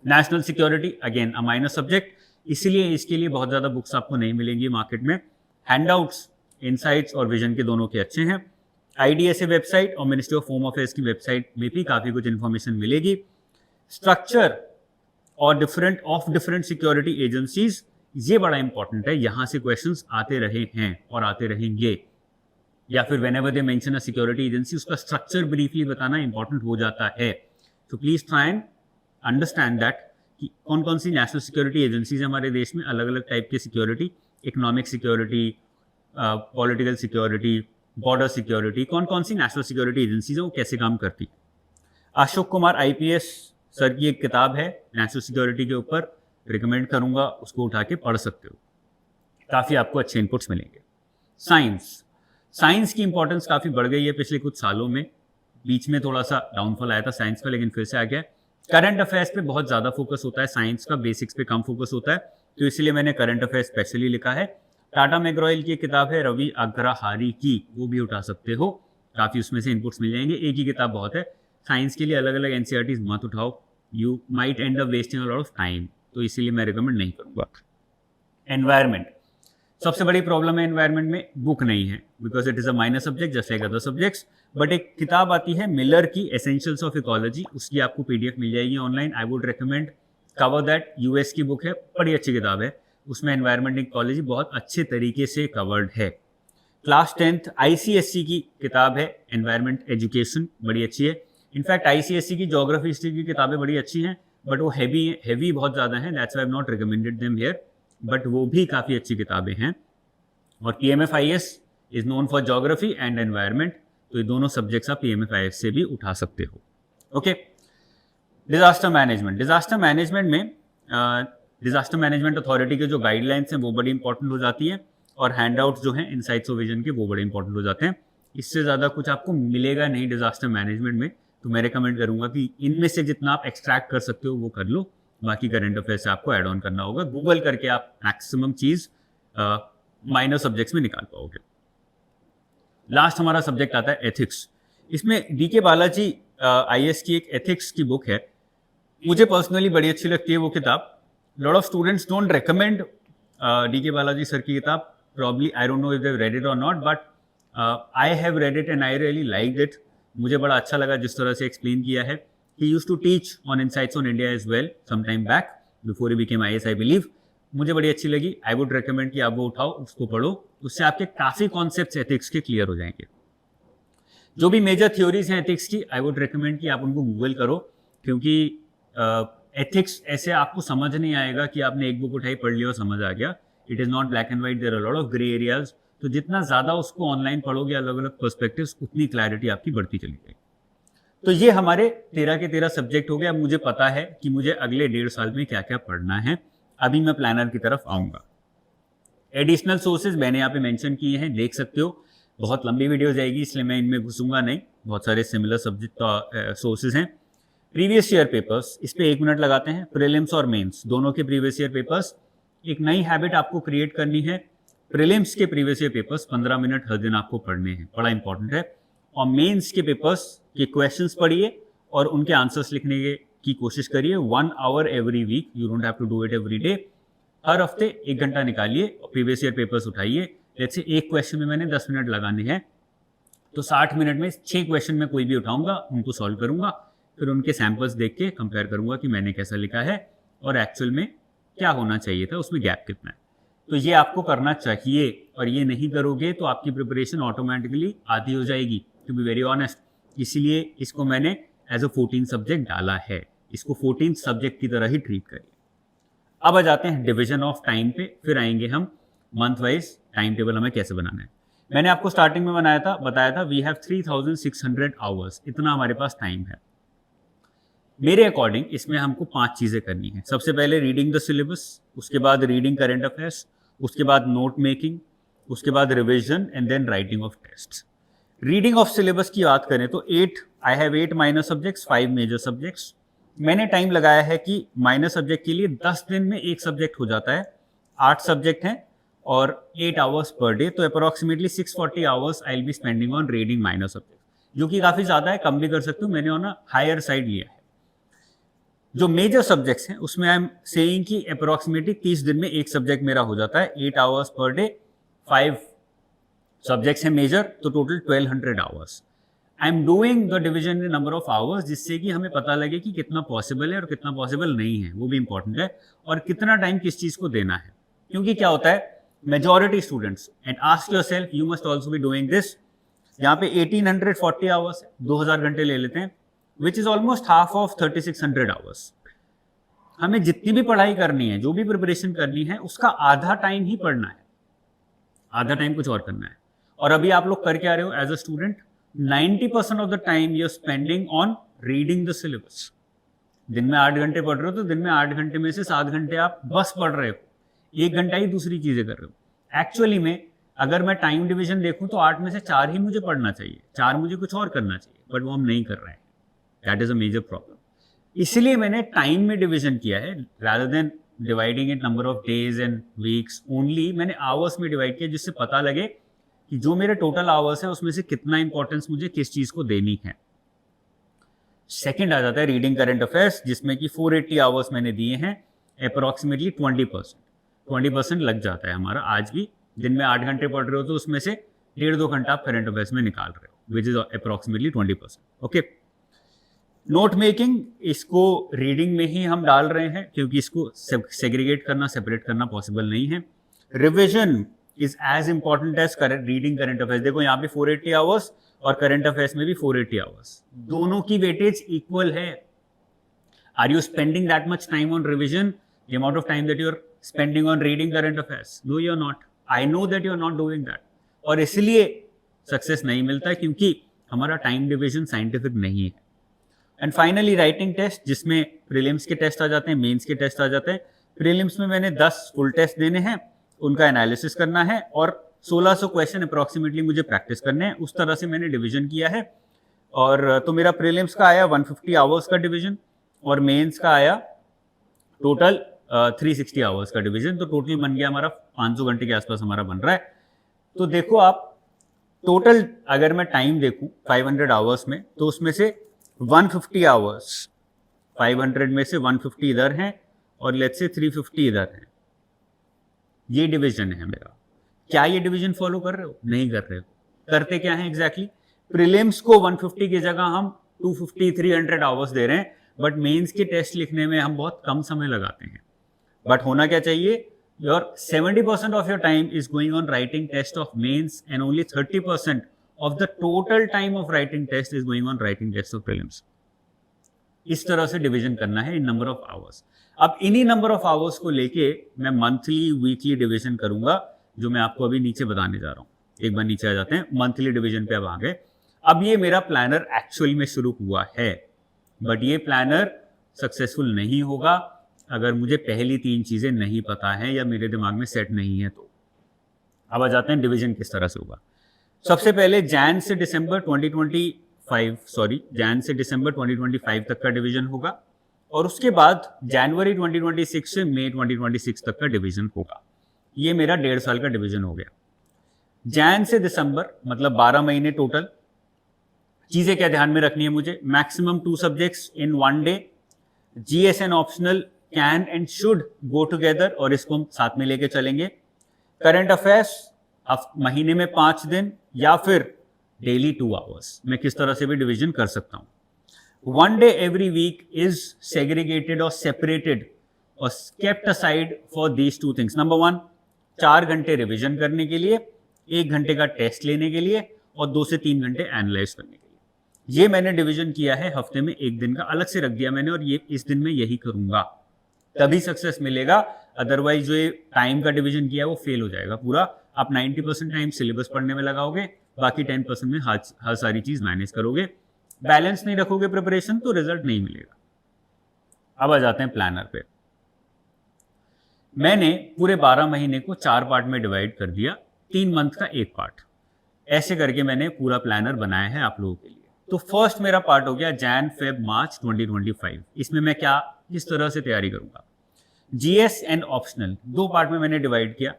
national security, again a minor subject, इसलिए इसके लिए बहुत ज़्यादा बुक्स आपको नहीं मिलेंगी मार्केट में। हैंडआउट्स, इनसाइट्स और विजन के दोनों के अच्छे हैं। IDSA वेबसाइट और मिनिस्ट्री ऑफ होम अफेयर्स की वेबसाइट में भी काफ़ी कुछ इन्फॉर्मेशन मिलेगी। स्ट्रक्चर और डिफरेंट सिक्योरिटी एजेंसीज, ये बड़ा इंपॉर्टेंट है, यहाँ से क्वेश्चंस आते रहे हैं और आते रहेंगे। या फिर whenever they mention a security agency, उसका स्ट्रक्चर ब्रीफली बताना इंपॉर्टेंट हो जाता है। तो please try and understand that कि कौन कौन सी नेशनल सिक्योरिटी एजेंसीज हमारे देश में, अलग अलग टाइप की security, economic security, political security, border security, कौन कौन सी नेशनल सिक्योरिटी एजेंसीज है, वो कैसे काम करती है। अशोक कुमार IPS सर की एक किताब है नेशनल सिक्योरिटी के ऊपर, रिकमेंड करूंगा, उसको उठा के पढ़ सकते हो, काफ़ी आपको अच्छे इनपुट्स मिलेंगे। साइंस की इंपॉर्टेंस काफ़ी बढ़ गई है पिछले कुछ सालों में, बीच में थोड़ा सा डाउनफॉल आया था साइंस का, लेकिन फिर से आ गया। करंट अफेयर्स पे बहुत ज़्यादा फोकस होता है, साइंस का बेसिक्स पे कम फोकस होता है, तो इसलिए मैंने करंट अफेयर्स स्पेशली लिखा है। टाटा मैकग्रॉयल की किताब है रवि अग्रहारी की, वो भी उठा सकते हो, काफ़ी उसमें से इनपुट्स मिल जाएंगे। एक ही किताब बहुत है, साइंस के लिए अलग अलग NCERTs मत उठाओ, you might and up wasting a lot of time, तो इसीलिए मैं रिकमेंड नहीं करूँगा। एनवायरमेंट, सबसे बड़ी प्रॉब्लम है एनवायरमेंट में, बुक नहीं है, because it is a minor subject just like other subjects. But एक किताब आती है मिलर की, एसेंशियल्स ऑफ इकोलॉजी, उसकी आपको PDF मिल जाएगी online, I would recommend cover that. US की बुक है, बड़ी अच्छी किताब है, उसमें एनवायरमेंट इकोलॉजी बहुत अच्छे तरीके से कवर्ड है। क्लास 10th ICSE की किताब है एनवायरमेंट एजुकेशन, बड़ी अच्छी है। इनफैक्ट ICSE की ज्योग्राफी हिस्ट्री की किताबें बड़ी अच्छी हैं, बट वो हैवी बहुत ज़्यादा हैं, that's why I have not recommended them here, but वो भी काफ़ी अच्छी किताबें हैं। और PMFIS is known for geography and environment, तो ये दोनों सब्जेक्ट्स आप PMFIS से भी उठा सकते हो। ओके, डिजास्टर मैनेजमेंट में डिजास्टर मैनेजमेंट अथॉरिटी के जो गाइडलाइंस हैं वो बड़ी इंपॉर्टेंट हो जाती हैं, और हैंडआउट्स जो हैं इनसाइट्स ऑफ विजन के, वो बड़े इंपॉर्टेंट हो जाते हैं। इससे ज़्यादा कुछ आपको मिलेगा नहीं डिजास्टर मैनेजमेंट में, तो मैं रिकमेंड करूंगा कि इनमें से जितना आप एक्सट्रैक्ट कर सकते हो वो कर लो, बाकी करंट अफेयर से आपको ऐड ऑन करना होगा। गूगल करके आप मैक्सिमम चीज़ माइनर सब्जेक्ट्स में निकाल पाओगे। लास्ट हमारा सब्जेक्ट आता है एथिक्स। इसमें DK बालाजी IAS की एक एथिक्स की बुक है, मुझे पर्सनली बड़ी अच्छी लगती है वो किताब. Lot of students don't recommend DK Balaji sir की किताब. Probably I don't know if they read it और not, but I have read it and I really liked it. मुझे बड़ा अच्छा लगा जिस तरह से एक्सप्लेन किया है. He used to teach on insights on India as well some time back before he became IAS, I believe. मुझे बड़ी अच्छी लगी. आई वुड रिकमेंड कि आप वो उठाओ, उसको पढ़ो. उससे आपके काफ़ी कॉन्सेप्ट्स एथिक्स के क्लियर हो जाएंगे. जो भी मेजर थ्योरीज हैं एथिक्स की, आई वुड रिकमेंड कि आप उनको गूगल करो, क्योंकि एथिक्स ऐसे आपको समझ नहीं आएगा कि आपने एक बुक उठाई, पढ़ लिया और समझ आ गया. It is not black and white, there are lot of grey areas. तो जितना ज़्यादा उसको ऑनलाइन पढ़ोगे, अलग अलग पर्सपेक्टिव्स, उतनी क्लैरिटी आपकी बढ़ती चली जाएगी. तो ये हमारे 13 के 13 सब्जेक्ट हो गए. अब मुझे पता है कि मुझे अगले 1.5 साल में क्या क्या पढ़ना है. अभी मैं प्लानर की तरफ आऊँगा. एडिशनल सोर्सेज मैंने यहाँ पे मेंशन किए हैं, देख सकते हो. बहुत लंबी वीडियो जाएगी, इसलिए मैं इनमें घुसूंगा नहीं. बहुत सारे सिमिलर सब्जेक्ट सोर्सेज हैं. प्रीवियस ईयर पेपर्स, इस पे 1 मिनट लगाते हैं. प्रीलिम्स और मेंस दोनों के प्रीवियस ईयर पेपर्स. एक नई हैबिट आपको क्रिएट करनी है. प्रीलिम्स के प्रीवियस ईयर पेपर्स 15 मिनट हर दिन आपको पढ़ने हैं, बड़ा इंपॉर्टेंट है. और मेंस के पेपर्स के क्वेश्चंस पढ़िए और उनके आंसर्स लिखने की कोशिश करिए. 1 hour every week, you don't have to do it every day. हर हफ्ते 1 घंटा निकालिए और प्रीवियस ईयर पेपर्स उठाइए. लेट्स से एक क्वेश्चन में मैंने 10 मिनट लगाने हैं, तो 60 मिनट में 6 क्वेश्चन मैं कोई भी उठाऊंगा, उनको सॉल्व करूंगा, फिर उनके सैंपल्स देख के कंपेयर करूंगा कि मैंने कैसा लिखा है और एक्चुअल में क्या होना चाहिए था, उसमें गैप कितना है. तो ये आपको करना चाहिए, और ये नहीं करोगे तो आपकी प्रिपरेशन ऑटोमेटिकली आधी हो जाएगी, टू बी वेरी ऑनेस्ट. इसीलिए इसको मैंने एज अ 14 सब्जेक्ट डाला है. इसको 14 सब्जेक्ट की तरह ही ट्रीट करिए. अब आ जाते हैं डिवीजन ऑफ टाइम पे, फिर आएंगे हम मंथ वाइज टाइम टेबल हमें कैसे बनाना है. मैंने आपको स्टार्टिंग में बताया था वी हैव 3600 आवर्स, इतना हमारे पास टाइम है. मेरे अकॉर्डिंग इसमें हमको 5 चीज़ें करनी है. सबसे पहले रीडिंग द सिलेबस, उसके बाद रीडिंग करंट अफेयर्स, उसके बाद नोट मेकिंग, उसके बाद revision and then writing of test. Reading of syllabus की बात करें तो I have 8 minor subjects, 5 major subjects. मैंने टाइम लगाया है कि माइनर सब्जेक्ट के लिए 10 दिन में एक सब्जेक्ट हो जाता है. 8 सब्जेक्ट हैं और 8 आवर्स पर डे, तो approximately 640 hours I will be spending on reading minor subject, जो कि काफ़ी ज़्यादा है, कम भी कर सकते हो. मैंने ऑन हायर साइड लिया है. जो मेजर सब्जेक्ट्स हैं उसमें आई एम सेइंग कि अप्रोक्सीमेटली 30 दिन में एक सब्जेक्ट मेरा हो जाता है. 8 आवर्स पर डे, 5 सब्जेक्ट्स हैं मेजर, तो total 1200 hours. I am doing the division in number of hours, जिससे कि हमें पता लगे कि कितना पॉसिबल है और कितना पॉसिबल नहीं है, वो भी इंपॉर्टेंट है, और कितना टाइम किस चीज़ को देना है. क्योंकि क्या होता है, majority students, and ask yourself, you must also be doing this. यहाँ पे 1840 आवर्स है, 2000 घंटे ले लेते हैं, which is almost half of 3600 hours. हमें जितनी भी पढ़ाई करनी है, जो भी प्रिपरेशन करनी है, उसका आधा टाइम ही पढ़ना है, आधा टाइम कुछ और करना है. और अभी आप लोग कर क्या रहे हो as a student? 90% of the time you are spending on reading the syllabus. दिन में 8 घंटे पढ़ रहे हो, तो दिन में 8 घंटे में से 7 घंटे आप बस पढ़ रहे हो, 1 घंटा ही दूसरी चीजें कर रहे हो. एक्चुअली में अगर मैं टाइम डिवीजन देखूं तो 8 में से 4 ही मुझे पढ़ना चाहिए, 4 मुझे कुछ और करना चाहिए, बट वो हम नहीं कर रहे हैं. That is a major problem. इसलिए मैंने टाइम में डिवीजन किया है, rather than dividing it number of days and weeks only. मैंने आवर्स में डिवाइड किया, जिससे पता लगे कि जो मेरे टोटल आवर्स है उसमें से कितना इंपॉर्टेंस मुझे किस चीज को देनी है. सेकंड आ जाता है रीडिंग करंट अफेयर्स, जिसमें कि 480 आवर्स मैंने दिए हैं. अप्रोक्सीमेटली 20% लग जाता है हमारा. आज भी दिन में 8 घंटे पढ़ रहे हो तो उसमें से 1.5-2 घंटा आप करंट अफेयर्स में निकाल रहे हो, which is approximately 20%. Okay. Note making, इसको रीडिंग में ही हम डाल रहे हैं, क्योंकि इसको सेग्रीगेट करना, सेपरेट करना पॉसिबल नहीं है. Revision is as important as reading current affairs. देखो यहाँ पे 480 आवर्स और करंट अफेयर्स में भी 480 आवर्स, दोनों की वेटेज इक्वल है. Are you spending that much time on revision, the amount of time that you are spending on reading current affairs? No, you are not. I know that you are not doing that, और इसलिए success नहीं मिलता, क्योंकि हमारा time division scientific नहीं है. And finally writing test, जिसमें prelims के टेस्ट आ जाते हैं, मेंस के टेस्ट आ जाते हैं. प्रीलिम्स में मैंने 10 फुल टेस्ट देने हैं, उनका एनालिसिस करना है, और 1600 क्वेश्चन अप्रोक्सीमेटली मुझे प्रैक्टिस करने हैं. उस तरह से मैंने डिवीजन किया है. और तो मेरा प्रीलिम्स का आया 150 आवर्स का डिवीजन, और मेंस का आया टोटल 360 आवर्स का डिवीजन. तो टोटल बन गया हमारा 500 घंटे के आसपास हमारा बन रहा है. तो देखो आप, टोटल अगर मैं टाइम देखूं 500 आवर्स में, तो उसमें से 150 आवर्स, 500 में से 150 इधर हैं और लेट्स से 350 इधर हैं। ये डिवीजन है मेरा। क्या ये डिवीजन फॉलो कर रहे हो? नहीं कर रहे हो। करते क्या है एग्जैक्टली? प्रीलिम्स को 150 की जगह हम 250 300 आवर्स दे रहे हैं, बट मेंस के टेस्ट लिखने में हम बहुत कम समय लगाते हैं। बट होना क्या चाहिए? Your 70% of your time is going on writing test of mains and only 30% of the total time of writing test is going on writing test of prelims. इस तरह से डिवीजन करना है इन नंबर ऑफ आवर्स। अब इन्हीं number of hours को लेके मैं मंथली वीकली डिवीजन करूंगा, जो मैं आपको अभी नीचे बताने जा रहा हूं। एक बार नीचे आ जाते हैं, मंथली डिवीजन पे अब आ गए। अब ये मेरा प्लानर एक्चुअल में शुरू हुआ है, बट ये प्लानर सक्सेसफुल नहीं होगा अगर मुझे पहली 3 चीजें नहीं पता है या मेरे दिमाग में सेट नहीं है तो। अब आ जाते हैं डिवीजन किस तरह से होगा। सबसे पहले जैन से दिसंबर 2025 तक का डिवीजन होगा, और उसके बाद जनवरी 2026 से मई 2026 तक का डिवीजन होगा। ये मेरा 1.5 साल का डिवीजन हो गया। जैन से दिसंबर मतलब 12 महीने टोटल। चीजें क्या ध्यान में रखनी है मुझे? Maximum 2 subjects in 1 day. GS and optional can and should go together, और इसको हम साथ में लेके चलेंगे। करंट अफेयर्स महीने में 5 दिन या फिर डेली 2 आवर्स, मैं किस तरह से भी डिवीजन कर सकता हूं। 1 day every week is segregated और सेपरेटेड और kept aside for these 2 things. Number 1, 4 घंटे रिवीजन करने के लिए, 1 घंटे का टेस्ट लेने के लिए और 2 से 3 घंटे एनालाइज करने के लिए। ये मैंने डिवीजन किया है, हफ्ते में 1 दिन का अलग से रख दिया मैंने, और ये इस दिन में यही करूंगा, तभी सक्सेस मिलेगा। अदरवाइज जो ये टाइम का डिवीजन किया है वो फेल हो जाएगा पूरा। आप 90% टाइम सिलेबस पढ़ने में लगाओगे, बाकी 10% में हर सारी चीज मैनेज करोगे। बैलेंस नहीं रखोगे प्रिपरेशन तो रिजल्ट नहीं मिलेगा। अब आ जाते हैं प्लानर पे। मैंने पूरे 12 महीने को 4 पार्ट में डिवाइड कर दिया, 3 मंथ का 1 पार्ट। ऐसे करके मैंने पूरा प्लानर बनाया है आप लोगों के लिए। तो फर्स्ट मेरा पार्ट हो गया जैन फेब मार्च 2025। इसमें मैं क्या किस तरह से तैयारी करूंगा? जीएस एंड ऑप्शनल 2 पार्ट में मैंने डिवाइड किया।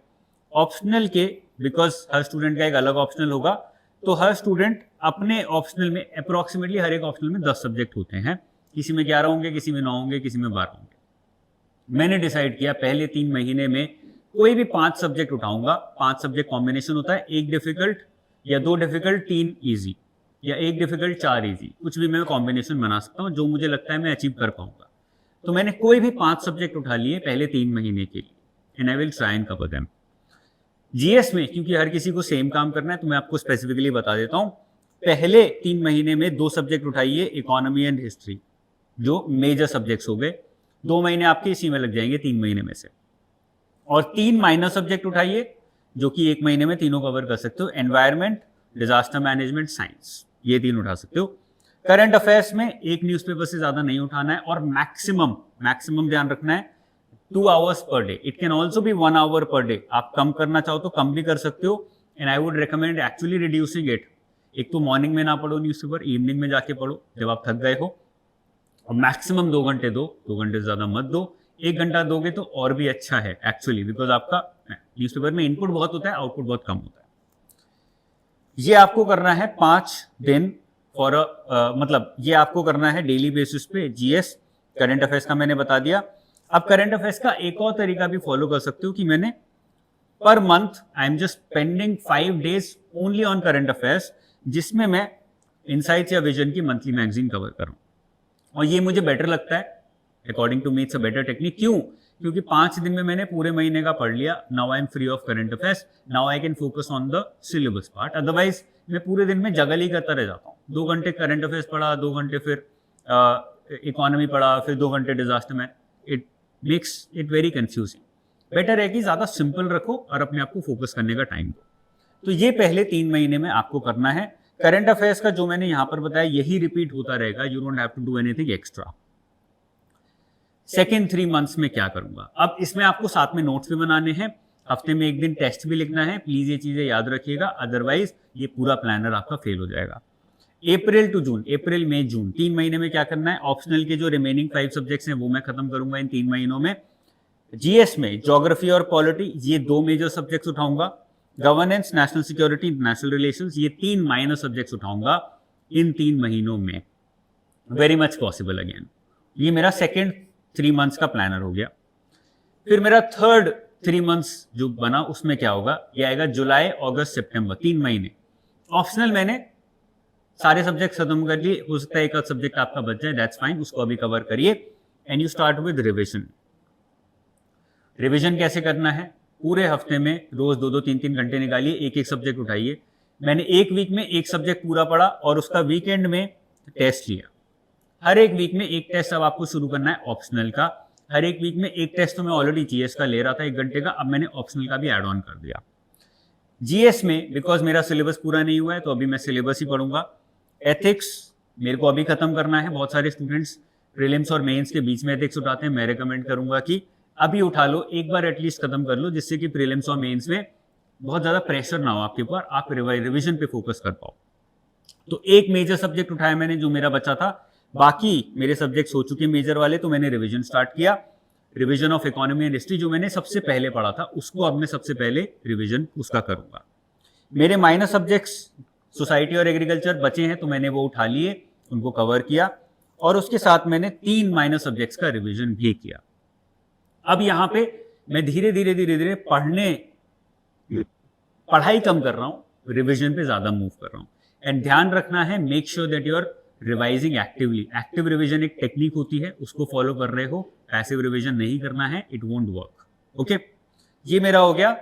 ऑप्शनल के, बिकॉज हर स्टूडेंट का एक अलग ऑप्शनल होगा, तो हर स्टूडेंट अपने ऑप्शनल में अप्रोक्सीमेटली हर एक ऑप्शनल में 10 सब्जेक्ट होते हैं। किसी में 11 होंगे, किसी में 9 होंगे, किसी में 12 होंगे। मैंने डिसाइड किया पहले 3 महीने में कोई भी 5 सब्जेक्ट उठाऊंगा। 5 सब्जेक्ट कॉम्बिनेशन होता है, 1 डिफिकल्ट या 2 डिफिकल्ट 3 ईजी, या 1 डिफिकल्ट 4 ईजी, कुछ भी मैं कॉम्बिनेशन बना सकता हूं जो मुझे लगता है मैं अचीव कर पाऊंगा। तो मैंने कोई भी 5 सब्जेक्ट उठा लिए पहले 3 महीने के लिए, and I will try and cover them. GS में क्योंकि हर किसी को सेम काम करना है तो मैं आपको स्पेसिफिकली बता देता हूं, पहले 3 महीने में 2 सब्जेक्ट उठाइए, इकोनॉमी एंड हिस्ट्री, जो मेजर सब्जेक्ट्स हो गए। 2 महीने आपके इसी में लग जाएंगे 3 महीने में से, और 3 माइनर सब्जेक्ट उठाइए जो कि 1 महीने में तीनों कवर कर सकते हो। एनवायरमेंट, डिजास्टर मैनेजमेंट, साइंस, ये 3 उठा सकते हो। करंट अफेयर्स में 1 न्यूज़पेपर से ज्यादा नहीं उठाना है, और मैक्सिमम ध्यान रखना है 2 hours per day. It can also be 1 hour per day. आप कम करना चाहो तो कम भी कर सकते हो, and I would recommend actually reducing it. एक तो मॉर्निंग में ना पढ़ो न्यूज़पेपर, इवनिंग में जाके पढ़ो जब आप थक गए हो, और मैक्सिमम 2 घंटे दो, 2 घंटे से ज्यादा मत दो। 1 घंटा दोगे तो और भी अच्छा है एक्चुअली, बिकॉज आपका न्यूज़पेपर में इनपुट बहुत होता है, आउटपुट बहुत कम होता है। ये आपको करना है 5 दिन फॉर मतलब ये आपको करना है डेली बेसिस पे। जीएस, करंट अफेयर्स का मैंने बता दिया। अब करंट अफेयर्स का एक और तरीका भी फॉलो कर सकते हो कि मैंने per month I am just spending 5 days only on current affairs, जिसमें मैं इनसाइट्स या विजन की मंथली मैगजीन कवर करूं। और ये मुझे बेटर लगता है, according to me it's a better technique. क्यों? क्योंकि 5 दिन में मैंने पूरे महीने का पढ़ लिया। Now I M free of current affairs, now I can focus on the syllabus part. Otherwise मैं पूरे दिन में जगल ही करता रह जाता हूँ। 2 घंटे करंट अफेयर्स पढ़ा, 2 घंटे फिर इकोनॉमी पढ़ा, फिर 2 घंटे डिजास्टर में। It makes it very confusing. Better है कि ज्यादा सिंपल रखो और अपने आप को फोकस करने का टाइम दो। तो ये पहले 3 महीने में आपको करना है। करंट अफेयर्स का जो मैंने यहां पर बताया यही रिपीट होता रहेगा। You don't have to do anything extra. Second 3 months में क्या करूंगा? अब इसमें आपको साथ में नोट्स भी बनाने हैं, हफ्ते में 1 दिन टेस्ट भी लिखना है। प्लीज ये चीजें याद रखिएगा, अदरवाइज ये पूरा प्लानर आपका फेल हो जाएगा। अप्रैल टू जून, अप्रैल मई जून 3 महीने में क्या करना है? ऑप्शनल के जो रिमेनिंग 5 सब्जेक्ट्स हैं वो मैं खत्म करूंगा इन 3 महीनों में। जीएस में ज्योग्राफी और पॉलिटी, ये 2 मेजर सब्जेक्ट्स उठाऊंगा। Governance, national security, international relations, ये 3 माइनर सब्जेक्ट्स उठाऊंगा इन 3 महीनों में। Very much possible again. ये मेरा सेकेंड 3 मंथ्स का प्लानर हो गया। फिर मेरा थर्ड 3 मंथ्स जो बना उसमें क्या होगा, ये आएगा जुलाई अगस्त सितंबर, 3 महीने। ऑप्शनल मैंने सारे सब्जेक्ट खत्म कर लिए, हो सकता है एक आध सब्जेक्ट आपका बच जाए, दैट्स फाइन, उसको अभी कवर करिए। And you start with revision. Revision कैसे करना है, पूरे हफ्ते में रोज 2-2 3-3 घंटे निकालिए, एक एक सब्जेक्ट उठाइए। मैंने एक वीक में एक सब्जेक्ट पूरा पढ़ा और उसका वीकेंड में टेस्ट लिया। हर एक वीक में एक टेस्ट अब आपको शुरू करना है ऑप्शनल का। हर एक वीक में एक टेस्ट तो मैं ऑलरेडी जीएस का ले रहा था 1 घंटे का, अब मैंने ऑप्शनल का भी ऐड ऑन कर दिया। जीएस में बिकॉज मेरा सिलेबस पूरा नहीं हुआ है तो अभी मैं सिलेबस ही पढ़ूंगा। एथिक्स मेरे को अभी खत्म करना है। बहुत सारे स्टूडेंट्स प्रीलिम्स और मेंस के बीच में एथिक्स उठाते हैं, मैं रिकमेंड करूंगा कि अभी उठा लो, एक बार एटलीस्ट खत्म कर लो, जिससे कि प्रीलिम्स और मेंस में बहुत ज्यादा प्रेशर ना हो आपके ऊपर, आप रिविजन पे फोकस कर पाओ। तो एक मेजर सब्जेक्ट उठाया मैंने जो मेरा बचा था, बाकी मेरे सब्जेक्ट्स हो चुके मेजर वाले, तो मैंने रिवीजन स्टार्ट किया। Revision of economy and history जो मैंने सबसे पहले पढ़ा था उसको अब मैं सबसे पहले रिवीजन उसका करूंगा। मेरे माइनर सब्जेक्ट्स सोसाइटी और एग्रीकल्चर बचे हैं तो मैंने वो उठा लिए, उनको कवर किया, और उसके साथ मैंने 3 माइनर सब्जेक्ट्स का रिवीजन भी किया। अब यहां पे मैं धीरे धीरे पढ़ाई कम कर रहा हूं, रिवीजन पे ज्यादा मूव कर रहा हूं। एंड ध्यान रखना है, make sure that you are revising actively. Active revision एक टेक्निक होती है, उसको फॉलो कर रहे हो, पैसिव रिवीजन नहीं करना है, इट वोंट वर्क। ओके, ये मेरा हो गया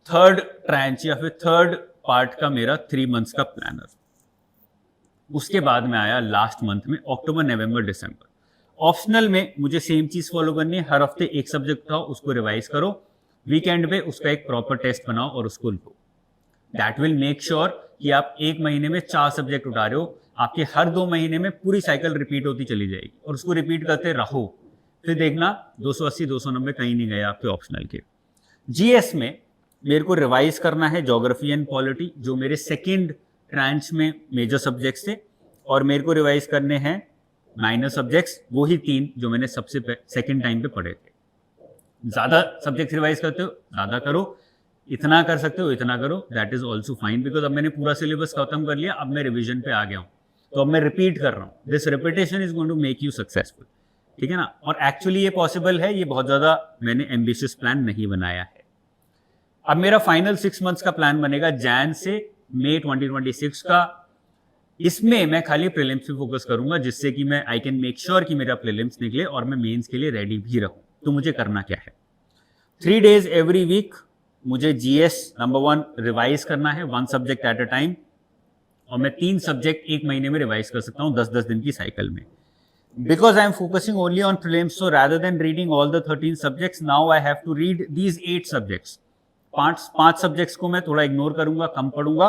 थर्ड ट्रांच या फिर थर्ड पार्ट का मेरा 3 मंथ्स का प्लानर। उसके बाद में आया लास्ट मंथ में अक्टूबर नवंबर दिसंबर। ऑप्शनल में मुझे सेम चीज फॉलो करनी है, हर हफ्ते एक सब्जेक्ट उठाओ, उसको रिवाइज करो, वीकेंड पे उसका एक प्रॉपर टेस्ट बनाओ और उसको लिखो। दैट विल मेक श्योर कि आप 1 महीने में 4 सब्जेक्ट उठा रहे हो, आपके हर 2 महीने में पूरी साइकिल रिपीट होती चली जाएगी, और उसको रिपीट करते रहो। फिर देखना 280 290 कहीं नहीं गए आपके ऑप्शनल के। जीएस में मेरे को रिवाइज करना है ज्योग्राफी एंड पॉलिटी, जो मेरे सेकेंड ट्रांच में मेजर सब्जेक्ट्स थे, और मेरे को रिवाइज करने हैं माइनर सब्जेक्ट्स, वो ही 3 जो मैंने सबसे सेकेंड टाइम पे पढ़े थे। ज्यादा सब्जेक्ट रिवाइज करते हो ज्यादा करो, इतना कर सकते हो इतना करो, that is also fine, because अब मैंने पूरा सिलेबस खत्म कर लिया, अब मैं रिवीजन पे आ गया हूं, तो अब मैं रिपीट कर रहा हूं। This repetition is going to make you successful, ठीक है ना। और एक्चुअली ये पॉसिबल है, ये बहुत ज्यादा मैंने एम्बिशियस प्लान नहीं बनाया है। अब मेरा फाइनल 6 मंथ्स का प्लान बनेगा जैन से मई 2026 का। इसमें मैं खाली प्रीलिम्स पे फोकस करूंगा, जिससे कि मैं आई कैन मेक श्योर कि मेरा प्रीलिम्स निकले और मैं मेंस के लिए रेडी भी रहूं। तो मुझे करना क्या है, 3 days एवरी वीक मुझे जीएस नंबर 1 रिवाइज करना है, 1 सब्जेक्ट एट अ टाइम, और मैं 3 सब्जेक्ट 1 महीने में रिवाइज कर सकता हूं 10-10 दिन की साइकिल में। Because I am focusing only on prelims, so rather than reading all the 13 subjects, now I have to read these 8 subjects. 5 subjects को मैं थोड़ा इग्नोर करूंगा, कम पढ़ूंगा,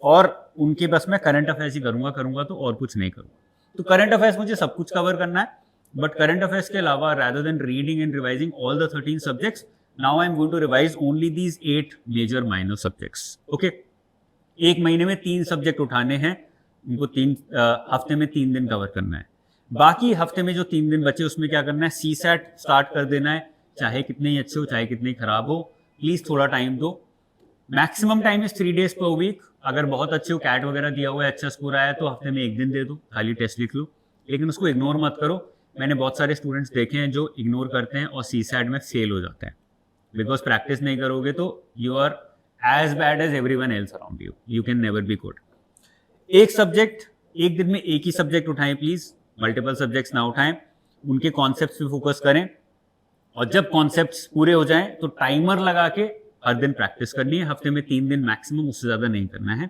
और उनके बस मैं करंट अफेयर्स ही करूंगा तो और कुछ नहीं करूंगा। तो करंट अफेयर्स मुझे सब कुछ कवर करना है, बट करंट अफेयर्स के अलावा rather than reading and revising all the 13 subjects, now I am going to revise only these 8 major minor subjects. Okay, 1 महीने में 3 सब्जेक्ट उठाने हैं, उनको 3 हफ्ते में 3 दिन कवर करना है। बाकी हफ्ते में जो 3 दिन बचे उसमें क्या करना है, सीसैट स्टार्ट कर देना है, चाहे कितने ही अच्छे हो चाहे कितने ही खराब हो, प्लीज थोड़ा टाइम दो। Maximum time is 3 days per week. अगर बहुत अच्छे हो, कैट वगैरह दिया हुआ है, अच्छा स्कोर आया, तो हफ्ते में 1 दिन दे दो, खाली टेस्ट लिख लो, लेकिन उसको इग्नोर मत करो। मैंने बहुत सारे स्टूडेंट्स देखे हैं जो इग्नोर करते हैं और सीसैट में फेल हो जाते हैं, बिकॉज प्रैक्टिस नहीं करोगे तो you are as bad as everyone else around you, you can never be good. एक सब्जेक्ट, एक दिन में एक ही सब्जेक्ट उठाएं प्लीज, मल्टीपल सब्जेक्ट्स ना उठाएं, उनके कॉन्सेप्ट्स पे फोकस करें, और जब कॉन्सेप्ट्स पूरे हो जाएं तो टाइमर लगा के हर दिन प्रैक्टिस करनी है, हफ्ते में 3 दिन मैक्सिमम, उससे ज्यादा नहीं करना है।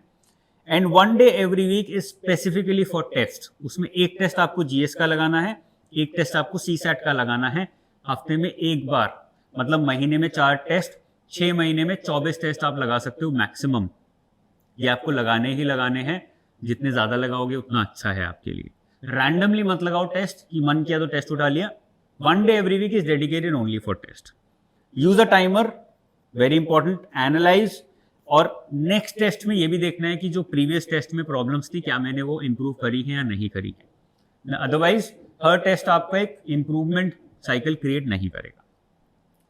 And 1 day every week is specifically for test, उसमें एक टेस्ट आपको जीएस का लगाना है, एक टेस्ट आपको सीसैट का लगाना है, हफ्ते में 1 बार, मतलब महीने में 4 टेस्ट, 6 महीने में 24 टेस्ट आप लगा सकते हो मैक्सिमम। ये आपको लगाने ही लगाने हैं, जितने ज्यादा लगाओगे उतना अच्छा है आपके लिए। रैंडमली मत लगाओ टेस्ट कि मन किया तो टेस्ट उठा लिया। 1 day every week is dedicated only for test. Use a timer, very important. Analyse, और नेक्स्ट टेस्ट में ये भी देखना है कि जो प्रीवियस टेस्ट में प्रॉब्लम्स थी क्या मैंने वो इंप्रूव करी है या नहीं करी है, अदरवाइज हर टेस्ट आपका एक इंप्रूवमेंट साइकिल क्रिएट नहीं करेगा।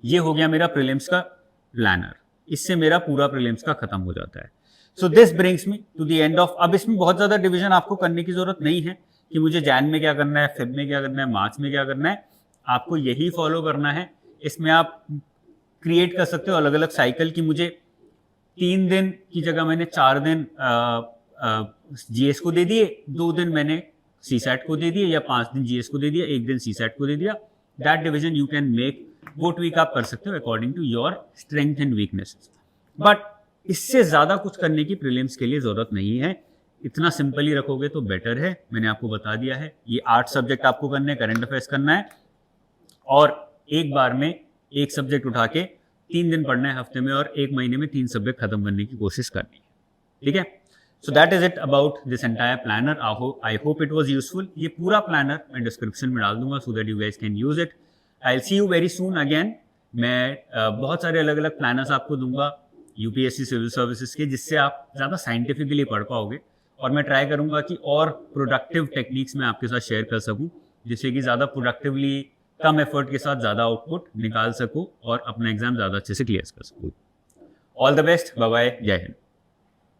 ये हो गया मेरा प्रीलिम्स का प्लानर, इससे मेरा पूरा प्रीलिम्स का खत्म हो जाता है। So this brings me to the end of, अब इसमें बहुत ज्यादा डिवीजन आपको करने की जरूरत नहीं है, कि मुझे जैन में क्या करना है, फेब में क्या करना है, मार्च में क्या करना है, आपको यही फॉलो करना है। इसमें आप क्रिएट कर सकते हो अलग अलग साइकिल की मुझे 3 दिन की जगह मैंने 4 दिन जीएस को दे दिए, 2 दिन मैंने सीसैट को दे दिए, या 5 दिन जीएस को दे दिया, 1 दिन सीसैट को दे दिया। That division you can make, वो ट्वीक आप कर सकते हो according to your strength and weaknesses. But इससे ज़्यादा कुछ करने की प्रीलिम्स के लिए ज़रूरत नहीं है, इतना सिंपल ही रखोगे तो बेटर है। मैंने आपको बता दिया है, ये 8 सब्जेक्ट आपको करने हैं, करंट अफेयर्स करना है, और एक बार में एक सब्जेक्ट उठा के 3 दिन पढ़ना है हफ्ते में, और 1 महीने में 3 सब्जेक्ट खत्म करने की कोशिश करनी है, ठीक है। So that is it about this entire planner. I hope it was useful. ये पूरा प्लानर मैं डिस्क्रिप्शन में डाल दूंगा so that you guys can use it. I will see you very soon again. मैं बहुत सारे अलग अलग प्लानर्स आपको दूंगा यूपीएससी सिविल सर्विसेज के, जिससे आप ज़्यादा साइंटिफिकली पढ़ पाओगे, और मैं ट्राई करूंगा कि और प्रोडक्टिव टेक्निक्स मैं आपके साथ शेयर कर सकूं, जिससे कि ज़्यादा प्रोडक्टिवली कम एफर्ट के साथ ज़्यादा आउटपुट निकाल सकूं और अपना एग्जाम ज़्यादा अच्छे से क्लियर कर सकूं। All the best, bye bye, जय हिंद।